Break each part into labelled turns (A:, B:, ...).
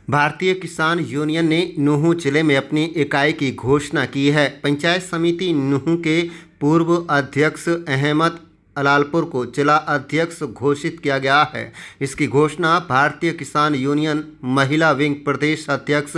A: भारतीय किसान यूनियन ने नूंह जिले में अपनी इकाई की घोषणा की है। पंचायत समिति नूंह के पूर्व अध्यक्ष अहमद अलालपुर को जिला अध्यक्ष घोषित किया गया है। इसकी घोषणा भारतीय किसान यूनियन महिला विंग प्रदेश अध्यक्ष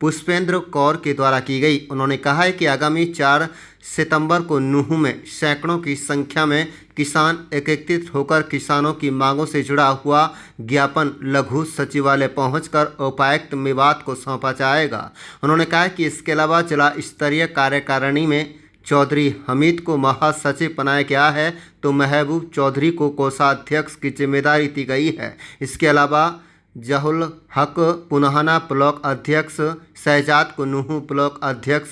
A: पुष्पेंद्र कौर के द्वारा की गई। उन्होंने कहा है कि आगामी 4 सितंबर को नूंह में सैकड़ों की संख्या में किसान एकत्रित होकर किसानों की मांगों से जुड़ा हुआ ज्ञापन लघु सचिवालय पहुंचकर उपायुक्त मेवात को सौंपा जाएगा। उन्होंने कहा कि इसके अलावा जिला स्तरीय कार्यकारिणी में चौधरी हमीद को महासचिव बनाया गया है, तो महबूब चौधरी को कोषाध्यक्ष की जिम्मेदारी दी गई है। इसके अलावा जहुल हक पुनहाना ब्लॉक अध्यक्ष, शहजाद को नूंह ब्लॉक अध्यक्ष,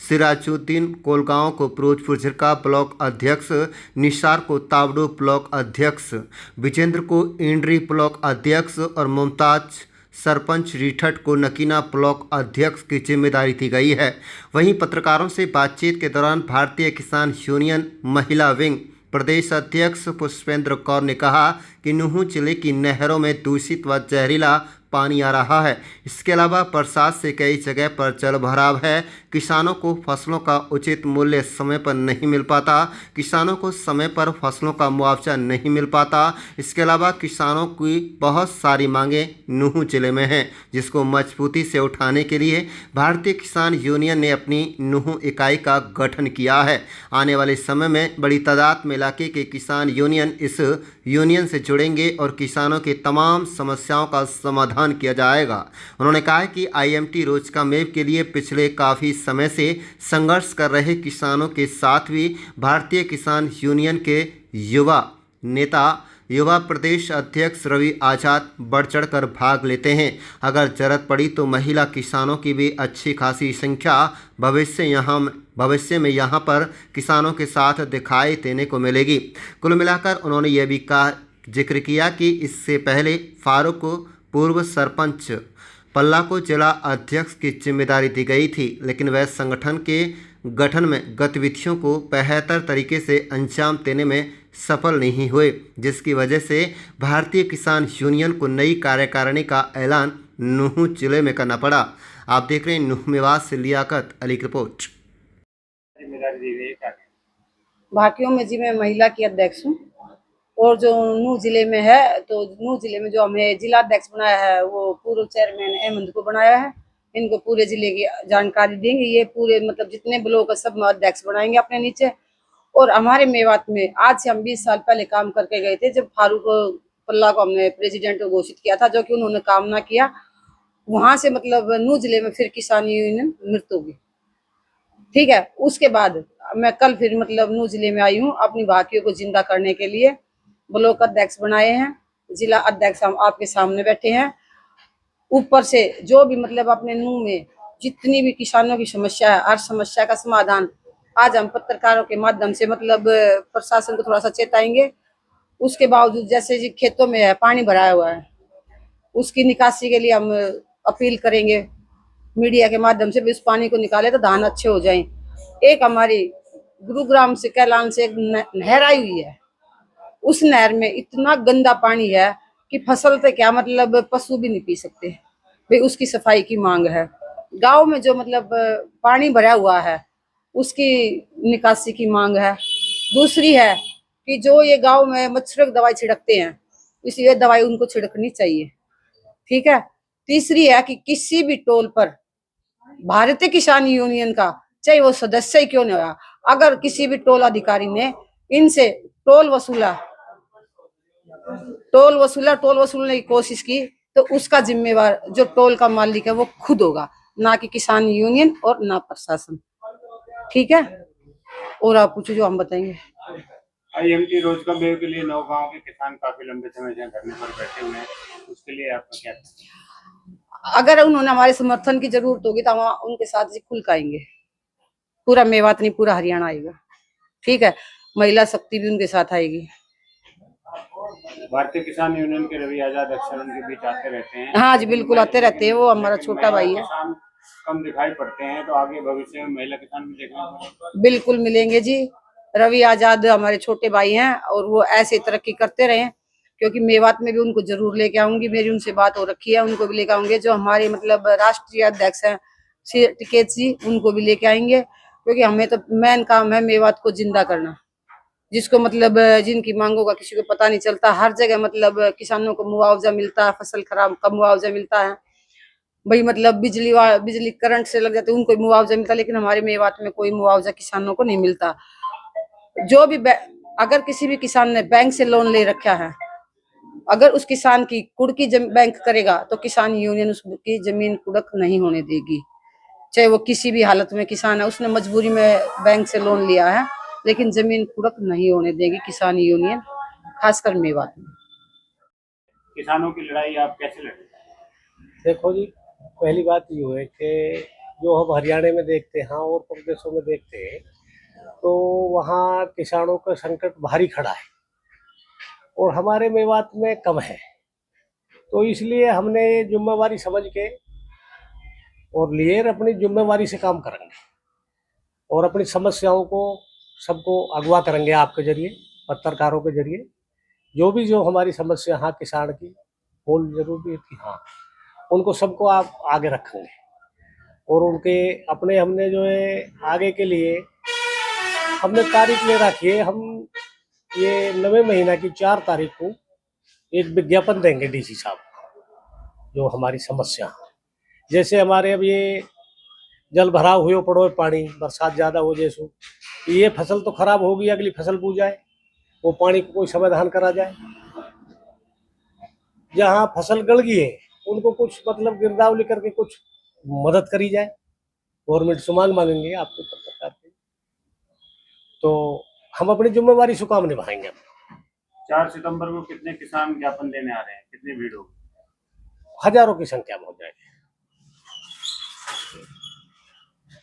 A: सिराजुद्दीन कोलगांव को फिरोजपुर झिरका ब्लॉक अध्यक्ष, निसार को तावड़ू ब्लॉक अध्यक्ष, विजेंद्र को इंड्री ब्लॉक अध्यक्ष और मुमताज सरपंच रीठट को नकीना ब्लॉक अध्यक्ष की जिम्मेदारी दी गई है। वहीं पत्रकारों से बातचीत के दौरान भारतीय किसान यूनियन महिला विंग प्रदेश अध्यक्ष पुष्पेंद्र कौर ने कहा कि नूंह जिले की नहरों में दूषित व जहरीला पानी आ रहा है। इसके अलावा बरसात से कई जगह पर जल भराव है। किसानों को फसलों का उचित मूल्य समय पर नहीं मिल पाता। किसानों को समय पर फसलों का मुआवजा नहीं मिल पाता। इसके अलावा किसानों की बहुत सारी मांगें नूंह जिले में हैं, जिसको मजबूती से उठाने के लिए भारतीय किसान यूनियन ने अपनी नूंह इकाई का गठन किया है। आने वाले समय में बड़ी तादाद में इलाके के किसान यूनियन इस यूनियन से जुड़ेंगे और किसानों की तमाम समस्याओं का समाधान किया जाएगा। उन्होंने कहा कि IMT रोजगार के लिए पिछले काफ़ी समय से संघर्ष कर रहे किसानों के साथ भी भारतीय किसान यूनियन के युवा नेता युवा प्रदेश अध्यक्ष रवि आजाद बढ़ चढ़कर भाग लेते हैं। अगर जरूरत पड़ी तो महिला किसानों की भी अच्छी खासी संख्या भविष्य में यहाँ पर किसानों के साथ दिखाई देने को मिलेगी। कुल मिलाकर उन्होंने यह भी जिक्र किया कि इससे पहले फारूक को पूर्व सरपंच पल्ला को जिला अध्यक्ष की जिम्मेदारी दी गई थी, लेकिन वह संगठन के गठन में गतिविधियों को बेहतर तरीके से अंजाम देने में सफल नहीं हुए, जिसकी वजह से भारतीय किसान यूनियन को नई कार्यकारिणी का ऐलान नूंह जिले में करना पड़ा। आप देख रहे हैं नूंह मेवात से लियाकत अली की रिपोर्ट।
B: भाकियों में जी मैं महिला की अध्यक्ष हूँ और जो नूंह जिले में है, तो नूंह जिले में जो हमें जिला अध्यक्ष बनाया है वो पूर्व चेयरमैन अहमद को बनाया है। इनको पूरे जिले की जानकारी देंगे। ये पूरे मतलब जितने ब्लॉक है सब अध्यक्ष बनाएंगे अपने नीचे। और हमारे मेवात में आज से हम 20 साल पहले काम करके गए थे, जब फारूक पल्ला को हमने प्रेसिडेंट घोषित किया था, जो कि उन्होंने काम ना किया। वहां से मतलब नूंह जिले में फिर किसान यूनियन मृत्यु होगी। ठीक है, उसके बाद मैं कल फिर मतलब नूंह जिले में आई हूँ अपनी भाकियों को जिंदा करने के लिए। ब्लॉक अध्यक्ष बनाए हैं, जिला अध्यक्ष हम आपके सामने बैठे हैं। ऊपर से जो भी मतलब अपने नूंह में जितनी भी किसानों की समस्या है, हर समस्या का समाधान आज हम पत्रकारों के माध्यम से मतलब प्रशासन को थोड़ा सा चेताएंगे। उसके बावजूद जैसे जी खेतों में है पानी भराया हुआ है, उसकी निकासी के लिए हम अपील करेंगे मीडिया के माध्यम से भी उस पानी को निकाले तो धान अच्छे हो जाएं। एक हमारी गुरुग्राम से कैलान से एक नहर आई हुई है, उस नहर में इतना गंदा पानी है कि फसल तो क्या मतलब पशु भी नहीं पी सकते भाई। उसकी सफाई की मांग है। गांव में जो मतलब पानी भरा हुआ है उसकी निकासी की मांग है। दूसरी है कि जो ये गांव में मच्छर की दवाई छिड़कते हैं, इसलिए दवाई उनको छिड़कनी चाहिए। ठीक है। तीसरी है कि किसी भी टोल पर भारतीय किसान यूनियन का चाहे वो सदस्य ही क्यों नहीं होया, अगर किसी भी टोल अधिकारी ने इनसे टोल वसूलने की कोशिश की तो उसका जिम्मेवार जो टोल का मालिक है वो खुद होगा, ना कि किसान यूनियन और ना प्रशासन। ठीक है। और आप पूछो जो हम बताएंगे।
C: IMT रोजगार मेव के लिए नौगांव के किसान काफी लंबे समय से धरने पर बैठे हुए हैं, उसके लिए आपका क्या?
B: अगर उन्होंने हमारे समर्थन की जरूरत होगी तो हम उनके साथ खुल आएंगे। पूरा मेवात नहीं, पूरा हरियाणा आएगा। ठीक है। महिला शक्ति भी उनके साथ आएगी।
C: भारतीय किसान यूनियन के रवि आजाद अक्सर उनके बीच आते रहते हैं।
B: हाँ जी, बिल्कुल आते रहते हैं। वो हमारा छोटा भाई है।
C: कम दिखाई पड़ते हैं, तो आगे भविष्य में महिला किसान भी देखने
B: बिल्कुल मिलेंगे जी। रवि आजाद हमारे छोटे भाई हैं और वो ऐसे तरक्की करते रहे। क्योंकि मेवात में भी उनको जरूर लेके आऊंगी, मेरी उनसे बात हो रखी है, उनको भी लेके आऊंगी। जो हमारे मतलब राष्ट्रीय अध्यक्ष हैं श्री टिकैत जी, उनको भी लेके आएंगे, क्योंकि हमें तो मेन काम है मेवात को जिंदा करना, जिसको मतलब जिनकी मांगों का किसी को पता नहीं चलता। हर जगह मतलब किसानों को मुआवजा मिलता है, फसल खराब का मुआवजा मिलता है भाई, मतलब बिजली करंट से लग जाते हैं उनको मुआवजा मिलता है, लेकिन हमारे मेवात में कोई मुआवजा किसानों को नहीं मिलता। जो भी अगर किसी भी किसान ने बैंक से लोन ले रखा है, अगर उस किसान की कुड़की बैंक करेगा तो किसान यूनियन उसकी जमीन कुड़क नहीं होने देगी, चाहे वो किसी भी हालत में किसान है, उसने मजबूरी में बैंक से लोन लिया है, लेकिन जमीन कुड़क नहीं होने देगी किसान यूनियन, खासकर मेवात में।
C: किसानों की लड़ाई आप कैसे लड़ते हैं?
D: देखो जी, पहली बात ये है कि जो हम हरियाणा में देखते हैं और प्रदेशों में देखते हैं, तो वहाँ किसानों का संकट भारी खड़ा है और हमारे मेवात में कम है। तो इसलिए हमने जिम्मेवारी समझ के और लिए अपनी जिम्मेवारी से काम करेंगे और अपनी समस्याओं को सबको अगवा करेंगे आपके जरिए, पत्रकारों के जरिए। जो हमारी समस्या हाँ किसान की बोल जरूरी थी, हाँ उनको सबको आप आगे रखेंगे और उनके अपने हमने जो है आगे के लिए हमने तारीख ले रखी है। हम ये 9वें महीना की 4 तारीख को एक विज्ञापन देंगे डीसी साहब को, जो हमारी समस्या है। जैसे हमारे अब ये जल भराव हुए पड़ो पानी, बरसात ज़्यादा हो जैसो, ये फसल तो खराब होगी, अगली फसल बू जाए, वो पानी को कोई समाधान करा जाए। जहाँ फसल गल गई है उनको कुछ मतलब गिरदावरी करके कुछ मदद करी जाए। गवर्नमेंट से मांगेंगे आपके पत्रकार के, तो हम अपनी जिम्मेवारी से काम निभाएंगे।
C: 4 सितंबर को कितने किसान ज्ञापन देने आ रहे हैं, कितनी भीड़ होगी?
D: हजारों की संख्या में हो जाएगी।